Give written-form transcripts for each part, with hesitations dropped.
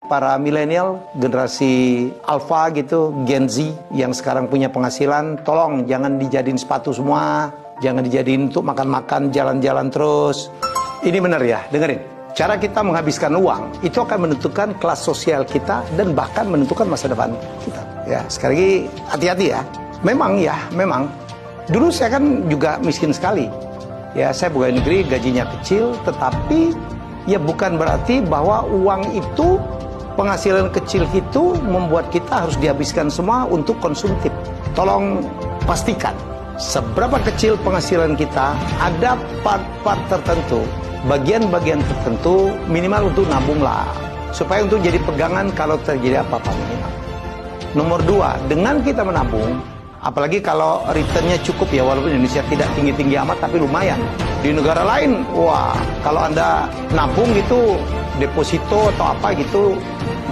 Para milenial, generasi alpha gitu, Gen Z yang sekarang punya penghasilan, tolong jangan dijadiin sepatu semua, jangan dijadiin untuk makan-makan, jalan-jalan terus. Ini benar ya, dengerin. Cara kita menghabiskan uang itu akan menentukan kelas sosial kita dan bahkan menentukan masa depan kita. Ya, sekali lagi hati-hati ya. Memang. Dulu saya kan juga miskin sekali. Ya, saya pegawai negeri, gajinya kecil, tetapi ya bukan berarti bahwa uang itu, penghasilan kecil itu membuat kita harus dihabiskan semua untuk konsumtif. Tolong pastikan seberapa kecil penghasilan kita, ada part-part tertentu, bagian-bagian tertentu minimal untuk nabung lah, supaya untuk jadi pegangan kalau terjadi apa-apa minimal. Nomor 2, dengan kita menabung, apalagi kalau returnnya cukup ya, walaupun Indonesia tidak tinggi-tinggi amat tapi lumayan. Di negara lain, wah, kalau Anda nabung gitu, deposito atau apa gitu,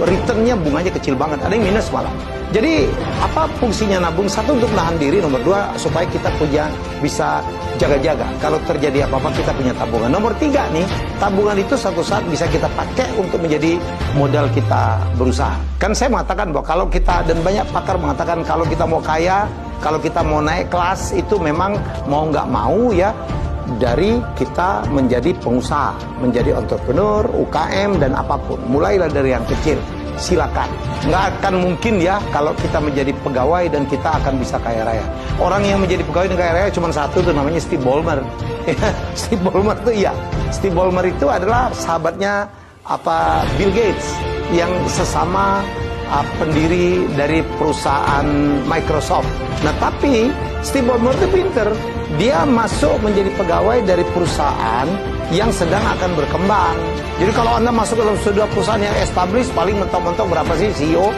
returnnya bunganya kecil banget, ada yang minus malah. Jadi apa fungsinya nabung? Satu, untuk menahan diri. Nomor 2, supaya kita bisa jaga-jaga kalau terjadi apa-apa kita punya tabungan. Nomor 3 nih, tabungan itu satu saat bisa kita pakai untuk menjadi modal kita berusaha. Kan saya mengatakan bahwa kalau kita, dan banyak pakar mengatakan kalau kita mau kaya, kalau kita mau naik kelas, itu memang mau nggak mau ya, dari kita menjadi pengusaha, menjadi entrepreneur, UKM, dan apapun. Mulailah dari yang kecil, silakan. Nggak akan mungkin ya kalau kita menjadi pegawai dan kita akan bisa kaya raya. Orang yang menjadi pegawai dan kaya raya cuma satu, tuh namanya Steve Ballmer. Steve Ballmer tuh iya. Steve Ballmer itu adalah sahabatnya Bill Gates, yang sesama pendiri dari perusahaan Microsoft. Nah, tapi Steve Ballmer itu pinter. Dia masuk menjadi pegawai dari perusahaan yang sedang akan berkembang. Jadi kalau Anda masuk ke dalam sebuah perusahaan yang established, paling mentok-mentok berapa sih CEO?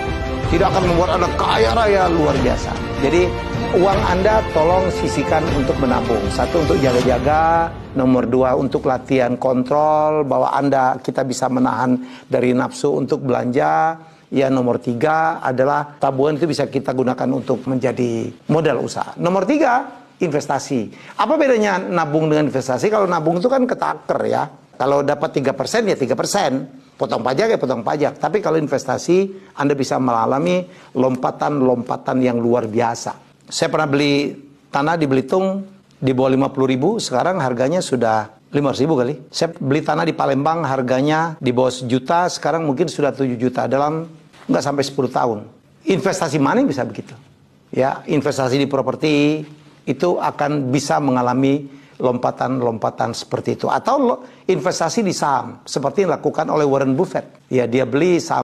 Tidak akan membuat Anda kaya raya luar biasa. Jadi uang Anda tolong sisihkan untuk menabung. 1, untuk jaga-jaga. Nomor 2, untuk latihan kontrol bahwa kita bisa menahan dari nafsu untuk belanja. Ya, nomor 3 adalah tabungan itu bisa kita gunakan untuk menjadi modal usaha. Nomor 3, investasi. Apa bedanya nabung dengan investasi? Kalau nabung itu kan ketaker ya. Kalau dapat 3% ya 3%. Potong pajak ya potong pajak. Tapi kalau investasi, Anda bisa mengalami lompatan-lompatan yang luar biasa. Saya pernah beli tanah di Belitung di bawah 50.000. Sekarang harganya sudah 500.000 kali. Saya beli tanah di Palembang harganya di bawah 1 juta. Sekarang mungkin sudah 7 juta dalam nggak sampai 10 tahun. Investasi mana yang bisa begitu? Ya, investasi di properti itu akan bisa mengalami lompatan-lompatan seperti itu. Atau investasi di saham, seperti yang dilakukan oleh Warren Buffett. Ya, dia beli saham